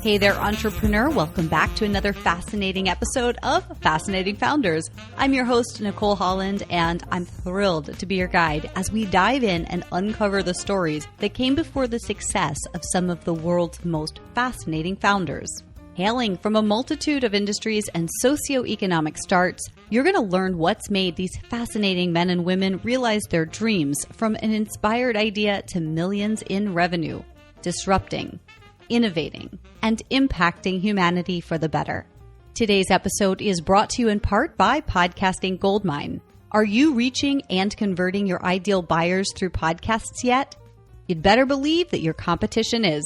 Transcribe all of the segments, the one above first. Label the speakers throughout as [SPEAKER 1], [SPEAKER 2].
[SPEAKER 1] Hey there, entrepreneur. Welcome back to another fascinating episode of Fascinating Founders. I'm your host, Nicole Holland, and I'm thrilled to be your guide as we dive in and uncover the stories that came before the success of some of the world's most fascinating founders. Hailing from a multitude of industries and socioeconomic starts, you're going to learn what's made these fascinating men and women realize their dreams from an inspired idea to millions in revenue, disrupting, innovating, and impacting humanity for the better. Today's episode is brought to you in part by Podcasting Goldmine. Are you reaching and converting your ideal buyers through podcasts yet? You'd better believe that your competition is.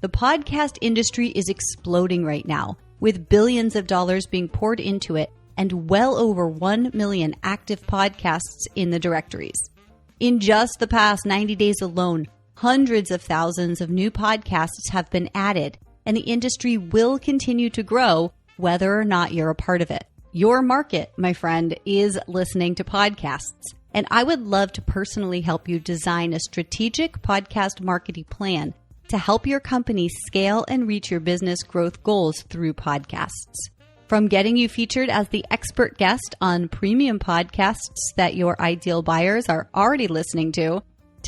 [SPEAKER 1] The podcast industry is exploding right now, with billions of dollars being poured into it and well over 1 million active podcasts in the directories. In just the past 90 days alone, hundreds of thousands of new podcasts have been added, and the industry will continue to grow whether or not you're a part of it. Your market, my friend, is listening to podcasts, and I would love to personally help you design a strategic podcast marketing plan to help your company scale and reach your business growth goals through podcasts. From getting you featured as the expert guest on premium podcasts that your ideal buyers are already listening to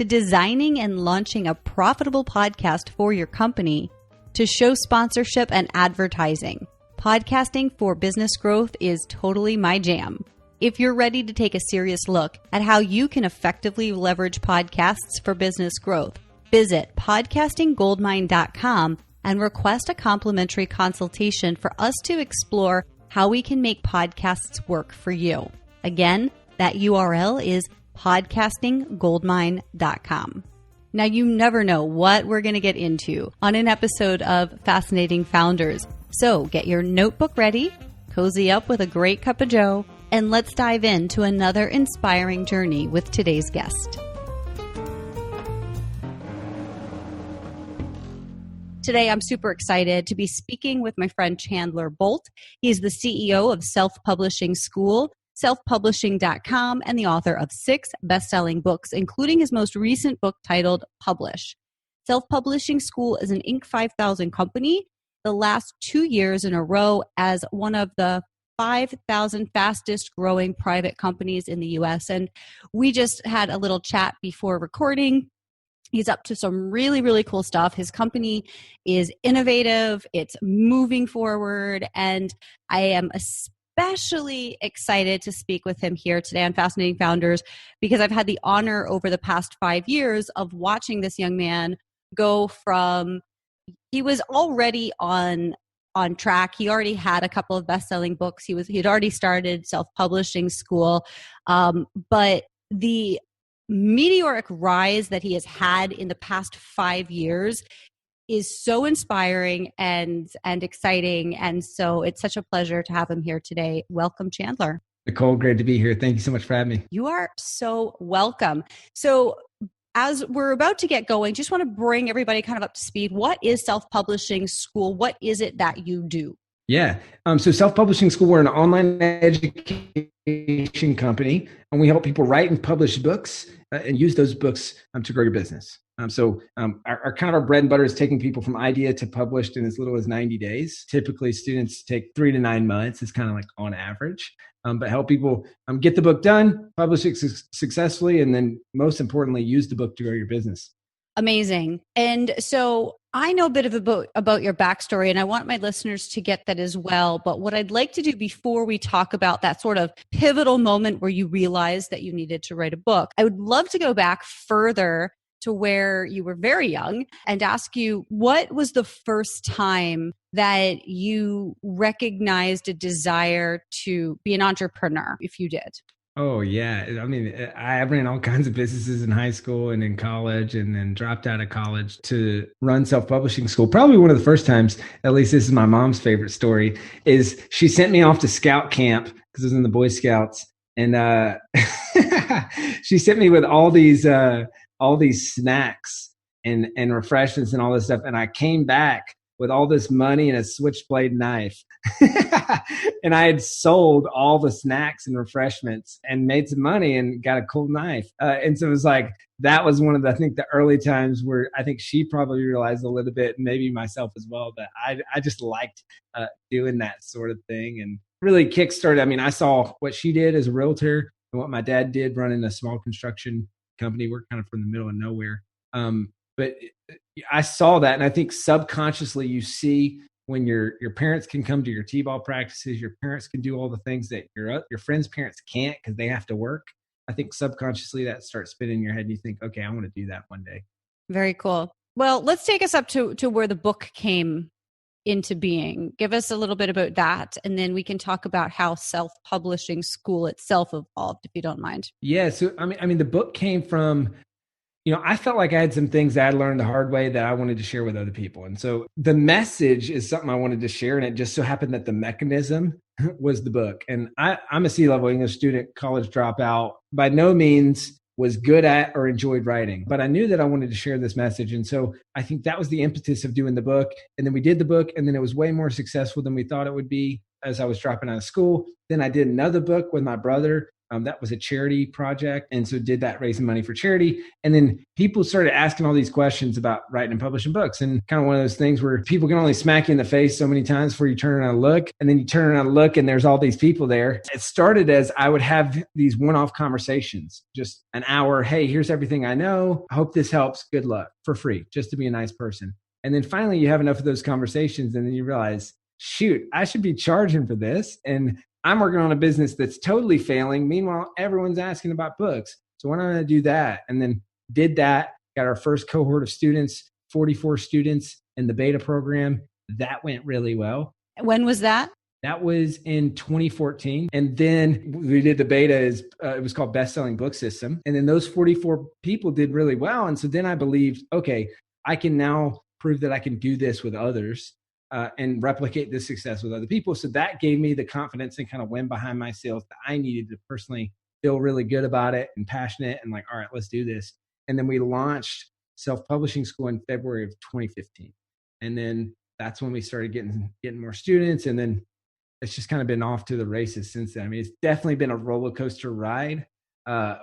[SPEAKER 1] designing and launching a profitable podcast for your company, to show sponsorship and advertising. Podcasting for business growth is totally my jam. If you're ready to take a serious look at how you can effectively leverage podcasts for business growth, visit podcastinggoldmine.com and request a complimentary consultation for us to explore how we can make podcasts work for you. Again, that URL is podcastinggoldmine.com. Now, you never know what we're going to get into on an episode of Fascinating Founders. So get your notebook ready, cozy up with a great cup of joe, and let's dive into another inspiring journey with today's guest. Today, I'm super excited to be speaking with my friend Chandler Bolt. He's the CEO of Self-Publishing School, selfpublishing.com, and the author of 6 best-selling books, including his most recent book titled Publish. Self-Publishing School is an Inc. 5000 company, the last 2 years in a row as one of the 5,000 fastest growing private companies in the U.S. And we just had a little chat before recording. He's up to some really, really cool stuff. His company is innovative. It's moving forward. And I am especially excited to speak with him here today on Fascinating Founders because I've had the honor over the past 5 years of watching this young man go from, he was already on track. He already had a couple of best-selling books. He had already started Self-Publishing School. But the meteoric rise that he has had in the past 5 years is so inspiring and exciting. And so it's such a pleasure to have him here today. Welcome, Chandler.
[SPEAKER 2] Nicole, great to be here. Thank you so much for having me.
[SPEAKER 1] You are so welcome. So as we're about to get going, just want to bring everybody kind of up to speed. What is Self-Publishing School? What is it that you do?
[SPEAKER 2] Yeah. So Self-Publishing School, we're an online education company, and we help people write and publish books and use those books to grow your business. Our kind of our bread and butter is taking people from idea to published in as little as 90 days. Typically, students take 3 to 9 months. It's kind of like on average, but help people get the book done, publish it successfully, and then most importantly, use the book to grow your business.
[SPEAKER 1] Amazing. And so I know a bit about your backstory, and I want my listeners to get that as well. But what I'd like to do before we talk about that sort of pivotal moment where you realized that you needed to write a book, I would love to go back further to where you were very young and ask you, what was the first time that you recognized a desire to be an entrepreneur, if you did?
[SPEAKER 2] Oh, yeah. I mean, I ran all kinds of businesses in high school and in college, and then dropped out of college to run Self-Publishing School. Probably one of the first times, at least this is my mom's favorite story, is she sent me off to scout camp because I was in the Boy Scouts. And she sent me with all these snacks and refreshments and all this stuff. And I came back with all this money and a switchblade knife. And I had sold all the snacks and refreshments and made some money and got a cool knife. And so it was like, that was one of the, I think the early times where I think she probably realized a little bit, and maybe myself as well, that I just liked doing that sort of thing and really kickstarted. I mean, I saw what she did as a realtor and what my dad did running a small construction company. We're kind of from the middle of nowhere. But I saw that, and I think subconsciously you see when your parents can come to your t-ball practices, your parents can do all the things that your friends' parents can't because they have to work. I think subconsciously that starts spinning in your head and you think, okay, I want to do that one day.
[SPEAKER 1] Very cool. Well, let's take us up to where the book came into being. Give us a little bit about that, and then we can talk about how self-publishing school itself evolved, if you don't mind.
[SPEAKER 2] Yeah. So, I mean, the book came from, I felt like I had some things I had learned the hard way that I wanted to share with other people. And so the message is something I wanted to share. And it just so happened that the mechanism was the book. And I'm a C-level English student, college dropout, by no means was good at or enjoyed writing, but I knew that I wanted to share this message. And so I think that was the impetus of doing the book. And then we did the book, and then it was way more successful than we thought it would be as I was dropping out of school. Then I did another book with my brother. That was a charity project. And so did that, raising money for charity. And then people started asking all these questions about writing and publishing books. And kind of one of those things where people can only smack you in the face so many times before you turn around and look. And then you turn around and look and there's all these people there. It started as I would have these one-off conversations, just an hour. Hey, here's everything I know. I hope this helps. Good luck, for free, just to be a nice person. And then finally you have enough of those conversations and then you realize, shoot, I should be charging for this. And I'm working on a business that's totally failing. Meanwhile, everyone's asking about books. So why don't I do that? And then did that, got our first cohort of students, 44 students in the beta program. That went really well.
[SPEAKER 1] When was that?
[SPEAKER 2] That was in 2014. And then we did the beta, it was called Best-Selling Book System. And then those 44 people did really well. And so then I believed, okay, I can now prove that I can do this with others. And replicate this success with other people. So that gave me the confidence and kind of wind behind my sails that I needed to personally feel really good about it and passionate and like, all right, let's do this. And then we launched self-publishing school in February of 2015. And then that's when we started getting more students. And then it's just kind of been off to the races since then. I mean, it's definitely been a roller coaster ride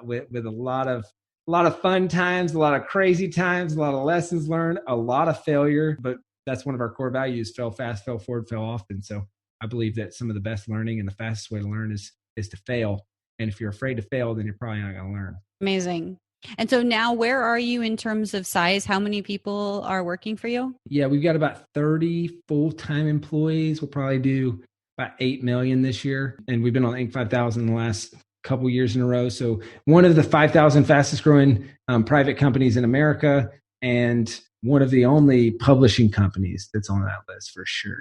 [SPEAKER 2] with a lot of fun times, a lot of crazy times, a lot of lessons learned, a lot of failure, but that's one of our core values: fail fast, fail forward, fail often. So I believe that some of the best learning and the fastest way to learn is to fail. And if you're afraid to fail, then you're probably not going to learn.
[SPEAKER 1] Amazing. And so now where are you in terms of size? How many people are working for you?
[SPEAKER 2] Yeah, we've got about 30 full-time employees. We'll probably do about 8 million this year. And we've been on Inc. 5000 the last couple years in a row. So one of the 5,000 fastest growing private companies in America, and one of the only publishing companies that's on that list for sure.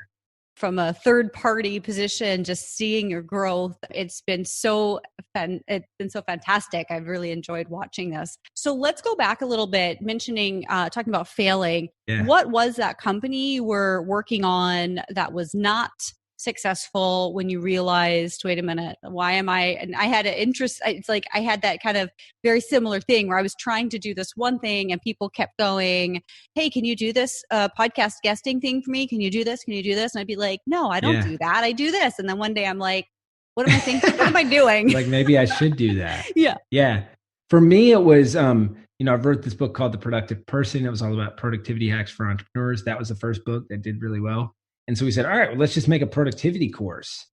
[SPEAKER 1] From a third party position, just seeing your growth, it's been so fantastic. I've really enjoyed watching this. So let's go back a little bit, talking about failing. Yeah. What was that company you were working on that was not successful when you realized, wait a minute, why am I? And I had an interest. It's like I had that kind of very similar thing where I was trying to do this one thing and people kept going, hey, can you do this podcast guesting thing for me? Can you do this? Can you do this? And I'd be like, no, I don't do that. I do this. And then one day I'm like, what am I thinking? What am I doing?
[SPEAKER 2] Like maybe I should do that.
[SPEAKER 1] Yeah.
[SPEAKER 2] Yeah. For me, it was, I wrote this book called The Productive Person. It was all about productivity hacks for entrepreneurs. That was the first book that did really well. And so we said, all right, well, let's just make a productivity course.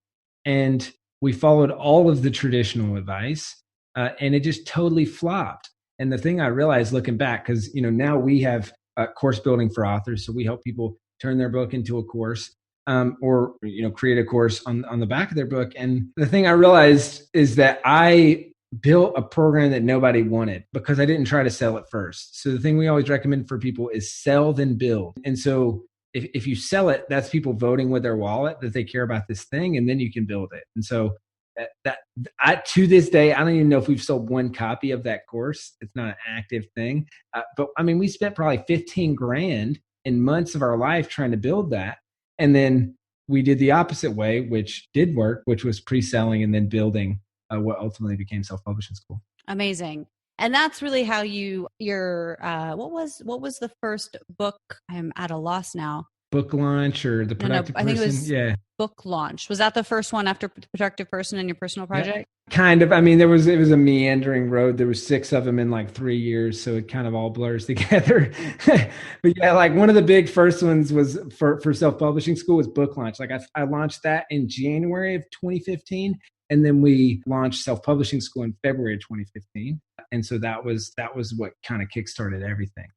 [SPEAKER 2] And we followed all of the traditional advice, and it just totally flopped. And the thing I realized looking back, because now we have course building for authors, so we help people turn their book into a course, or create a course on the back of their book. And the thing I realized is that I built a program that nobody wanted because I didn't try to sell it first. So the thing we always recommend for people is sell, then build. And so if you sell it, that's people voting with their wallet that they care about this thing, and then you can build it. And so to this day, I don't even know if we've sold one copy of that course. It's not an active thing. But I mean, we spent probably 15 grand in months of our life trying to build that. And then we did the opposite way, which did work, which was pre-selling and then building what ultimately became self-publishing school.
[SPEAKER 1] Amazing. And that's really how what was the first book? I'm at a loss now.
[SPEAKER 2] book launch or the
[SPEAKER 1] No,
[SPEAKER 2] productive
[SPEAKER 1] I think it
[SPEAKER 2] person.
[SPEAKER 1] was
[SPEAKER 2] Yeah.
[SPEAKER 1] book launch. Was that the first one after productive person and your personal
[SPEAKER 2] Yeah,
[SPEAKER 1] project?
[SPEAKER 2] kind of. I mean, it was a meandering road. There was 6 of them in like 3 years, so it kind of all blurs together. But yeah, like one of the big first ones was for self-publishing school was book launch. Like I launched that in January of 2015, and then we launched self-publishing school in February of 2015. And so that was what kind of kickstarted everything.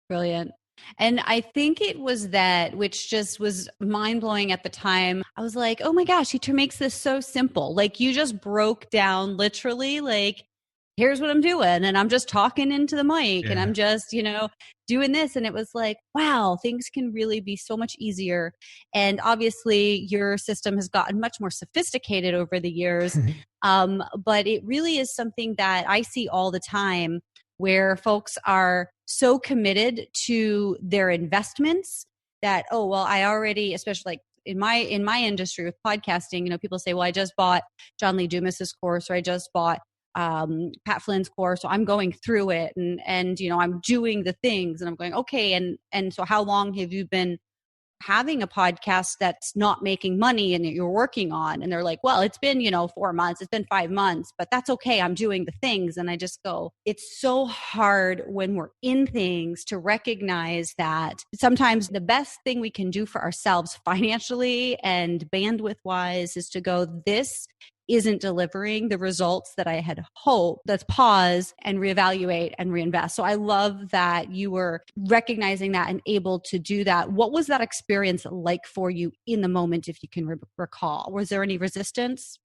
[SPEAKER 1] Brilliant. And I think it was that which just was mind blowing at the time. I was like, oh my gosh, makes this so simple. Like you just broke down literally, like, here's what I'm doing. And I'm just talking into the mic and
[SPEAKER 2] Yeah.
[SPEAKER 1] I'm just, doing this. And it was like, wow, things can really be so much easier. And obviously, your system has gotten much more sophisticated over the years. But it really is something that I see all the time where folks are so committed to their investments that, oh, well, I already, especially like in my industry with podcasting, people say, well, I just bought John Lee Dumas's course, or I just bought Pat Flynn's course, so I'm going through it, and I'm doing the things, and I'm going, okay, and so how long have you been having a podcast that's not making money and that you're working on? And they're like, well, it's been 4 months, it's been 5 months, but that's okay, I'm doing the things. And I just go, it's so hard when we're in things to recognize that sometimes the best thing we can do for ourselves financially and bandwidth wise is to go, this isn't delivering the results that I had hoped. Let's pause and reevaluate and reinvest. So I love that you were recognizing that and able to do that. What was that experience like for you in the moment, if you can recall? Was there any resistance?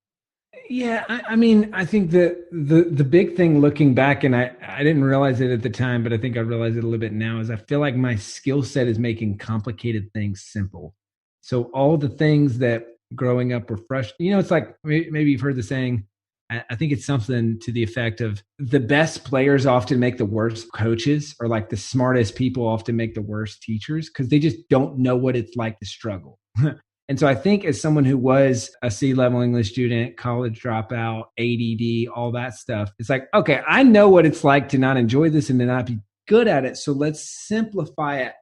[SPEAKER 2] Yeah, I mean, I think that the big thing looking back, and I didn't realize it at the time, but I think I realize it a little bit now, is I feel like my skill set is making complicated things simple. So all the things that growing up were frustrating, it's like maybe you've heard the saying. I think it's something to the effect of the best players often make the worst coaches, or like the smartest people often make the worst teachers because they just don't know what it's like to struggle. And so I think as someone who was a C-level English student, college dropout, ADD, all that stuff, it's like, okay, I know what it's like to not enjoy this and to not be good at it. So let's simplify it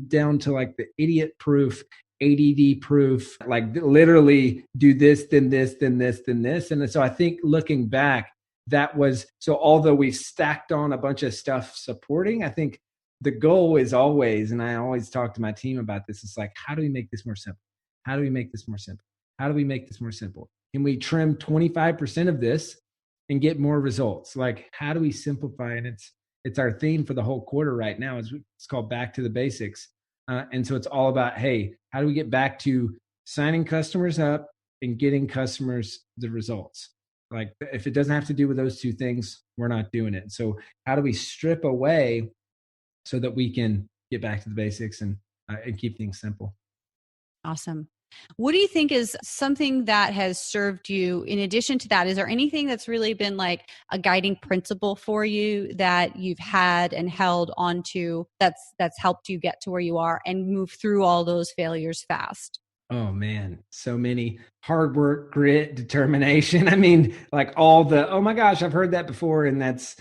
[SPEAKER 2] down to like the idiot proof, ADD proof, like literally do this, then this, then this, then this. And so I think looking back, that was, so although we've stacked on a bunch of stuff supporting, I think the goal is always, and I always talk to my team about this, it's like, how do we make this more simple? How do we make this more simple? How do we make this more simple? Can we trim 25% of this and get more results? Like, how do we simplify? And it's our theme for the whole quarter right now. It's called Back to the Basics. And so it's all about, hey, how do we get back to signing customers up and getting customers the results? Like, if it doesn't have to do with those two things, we're not doing it. So how do we strip away so that we can get back to the basics and keep things simple?
[SPEAKER 1] Awesome. What do you think is something that has served you in addition to that? Is there anything that's really been like a guiding principle for you that you've had and held onto that's helped you get to where you are and move through all those failures fast?
[SPEAKER 2] Oh man, so many: hard work, grit, determination. I mean, like oh my gosh, I've heard that before, and that's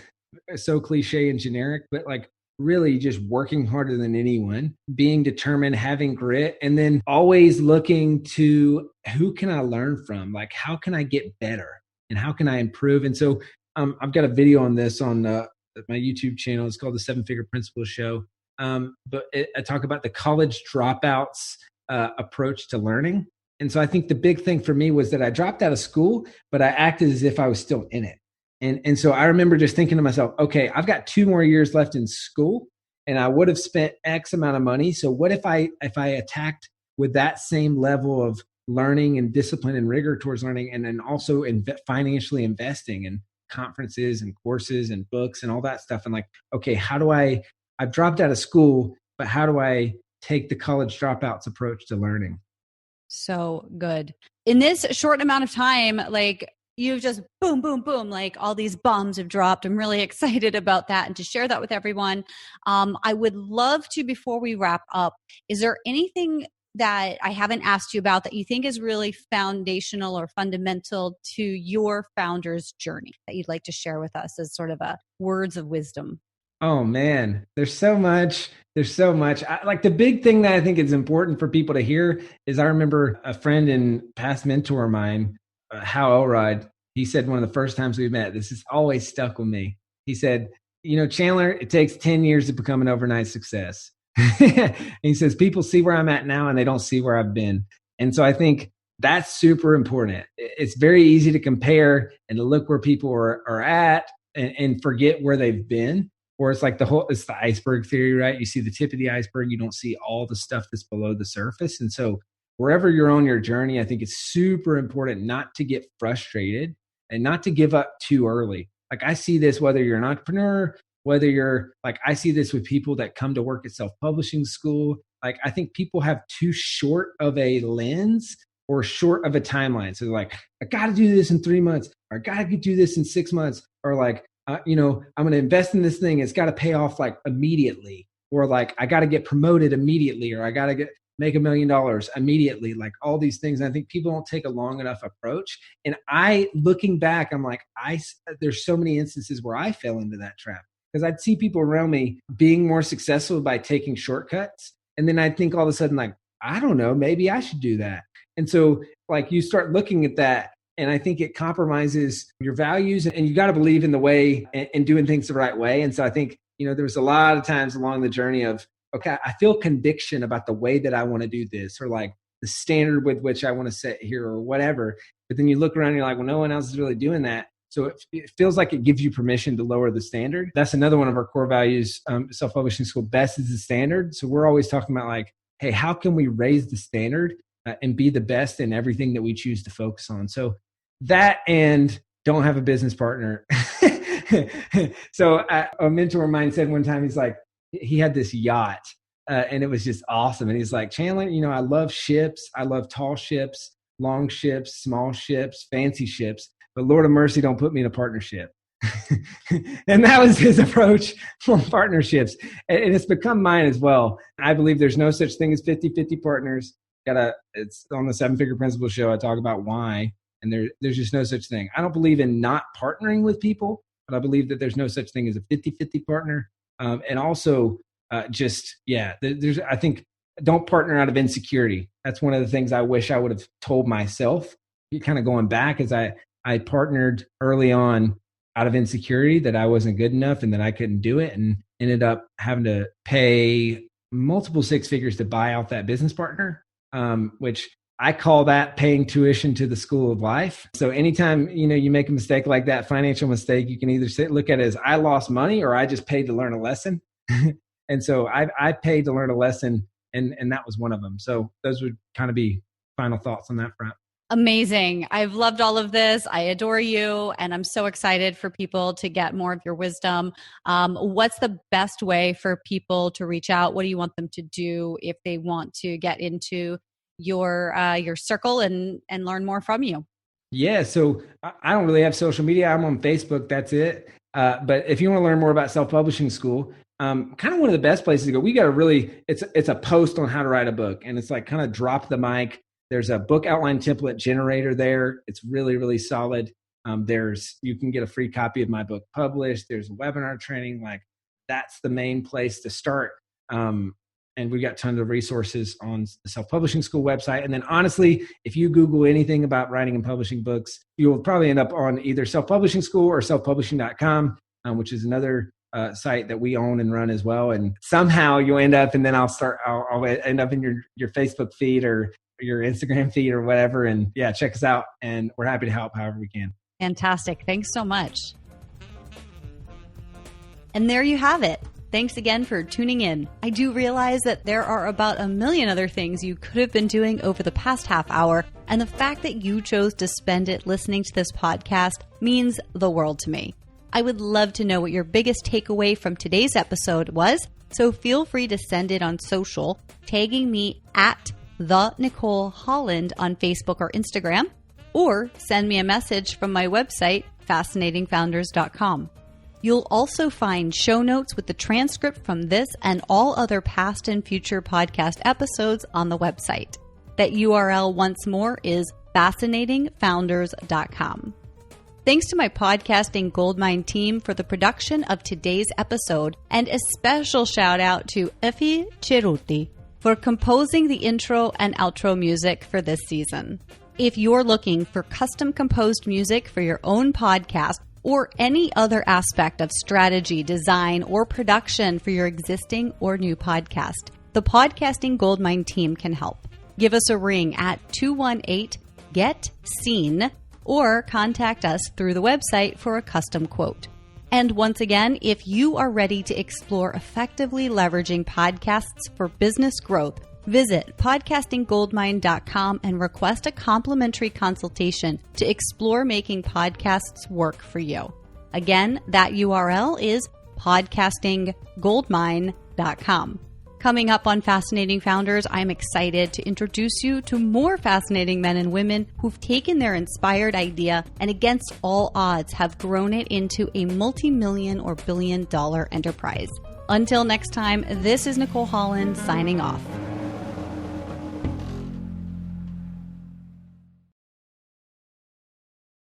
[SPEAKER 2] so cliche and generic, but like really just working harder than anyone, being determined, having grit, and then always looking to who can I learn from? Like, how can I get better and how can I improve? And so I've got a video on this on my YouTube channel. It's called the 7-Figure Principle Show. I talk about the college dropouts approach to learning. And so I think the big thing for me was that I dropped out of school, but I acted as if I was still in it. And so I remember just thinking to myself, okay, I've got 2 more years left in school and I would have spent X amount of money. So what if I attacked with that same level of learning and discipline and rigor towards learning, and then also financially investing in conferences and courses and books and all that stuff? And like, okay, I've dropped out of school, but how do I take the college dropouts approach to learning?
[SPEAKER 1] So good. In this short amount of time, like, you've just boom, boom, boom, like all these bombs have dropped. I'm really excited about that and to share that with everyone. I would love to, before we wrap up, is there anything that I haven't asked you about that you think is really foundational or fundamental to your founder's journey that you'd like to share with us as sort of a words of wisdom?
[SPEAKER 2] Oh man, there's so much There's so much. Like the big thing that I think is important for people to hear is I remember a friend and past mentor of mine, Hal Elrod, he said one of the first times we met, this has always stuck with me. He said, Chandler, it takes 10 years to become an overnight success. And he says, people see where I'm at now and they don't see where I've been. And so I think that's super important. It's very easy to compare and to look where people are at and forget where they've been. Or it's like it's the iceberg theory, right? You see the tip of the iceberg, you don't see all the stuff that's below the surface. And so wherever you're on your journey, I think it's super important not to get frustrated and not to give up too early. Like I see this, whether you're an entrepreneur, whether you're like, I see this with people that come to work at self-publishing school. Like I think people have too short of a lens or short of a timeline. So they're like, I got to do this in 3 months, or I got to do this in 6 months, or like, I'm going to invest in this thing. It's got to pay off like immediately, or like, I got to get promoted immediately, or I got to make $1 million immediately, like all these things. And I think people don't take a long enough approach. And looking back, I'm like, there's so many instances where I fell into that trap because I'd see people around me being more successful by taking shortcuts. And then I'd think all of a sudden, like, I don't know, maybe I should do that. And so like you start looking at that, and I think it compromises your values, and you got to believe in the way and doing things the right way. And so I think, there was a lot of times along the journey of, okay, I feel conviction about the way that I want to do this, or like the standard with which I want to set here or whatever. But then you look around and you're like, well, no one else is really doing that. So it feels like it gives you permission to lower the standard. That's another one of our core values, self-publishing school, best is the standard. So we're always talking about like, hey, how can we raise the standard and be the best in everything that we choose to focus on? So that, and don't have a business partner. So a mentor of mine said one time, he's like, he had this yacht and it was just awesome. And he's like, Chandler, I love ships. I love tall ships, long ships, small ships, fancy ships, but Lord of mercy, don't put me in a partnership. And that was his approach on partnerships. And it's become mine as well. I believe there's no such thing as 50-50 partners. It's on the 7-Figure Principles show. I talk about why. And there's just no such thing. I don't believe in not partnering with people, but I believe that there's no such thing as a 50-50 partner. And also I think don't partner out of insecurity. That's one of the things I wish I would have told myself. Kind of going back, as I partnered early on out of insecurity that I wasn't good enough and that I couldn't do it, and ended up having to pay multiple 6 figures to buy out that business partner, which I call that paying tuition to the school of life. So anytime, you make a mistake like that, financial mistake, you can either look at it as I lost money or I just paid to learn a lesson. And so I paid to learn a lesson, and that was one of them. So those would kind of be final thoughts on that front.
[SPEAKER 1] Amazing. I've loved all of this. I adore you. And I'm so excited for people to get more of your wisdom. What's the best way for people to reach out? What do you want them to do if they want to get into your circle and learn more from you?
[SPEAKER 2] Yeah. So I don't really have social media. I'm on Facebook. That's it. But if you want to learn more about self-publishing school, kind of one of the best places to go, we got it's a post on how to write a book, and it's like kind of drop the mic. There's a book outline template generator there. It's really, really solid. You can get a free copy of my book published. There's a webinar training. Like that's the main place to start. And we got tons of resources on the Self-Publishing School website. And then honestly, if you Google anything about writing and publishing books, you'll probably end up on either Self-Publishing School or selfpublishing.com, which is another site that we own and run as well. And somehow you'll end up, and then I'll end up in your Facebook feed or your Instagram feed or whatever. And yeah, check us out. And we're happy to help however we can.
[SPEAKER 1] Fantastic. Thanks so much. And there you have it. Thanks again for tuning in. I do realize that there are about a million other things you could have been doing over the past half hour, and the fact that you chose to spend it listening to this podcast means the world to me. I would love to know what your biggest takeaway from today's episode was, so feel free to send it on social, tagging me at the Nicole Holland on Facebook or Instagram, or send me a message from my website, fascinatingfounders.com. You'll also find show notes with the transcript from this and all other past and future podcast episodes on the website. That URL once more is fascinatingfounders.com. Thanks to my Podcasting Goldmine team for the production of today's episode, and a special shout out to Effie Ceruti for composing the intro and outro music for this season. If you're looking for custom composed music for your own podcast or any other aspect of strategy, design, or production for your existing or new podcast, the Podcasting Goldmine team can help. Give us a ring at 218-GET-SEEN or contact us through the website for a custom quote. And once again, if you are ready to explore effectively leveraging podcasts for business growth, visit podcastinggoldmine.com and request a complimentary consultation to explore making podcasts work for you. Again, that URL is podcastinggoldmine.com. Coming up on Fascinating Founders, I'm excited to introduce you to more fascinating men and women who've taken their inspired idea and against all odds have grown it into a multi-million or billion-dollar enterprise. Until next time, this is Nicole Holland signing off.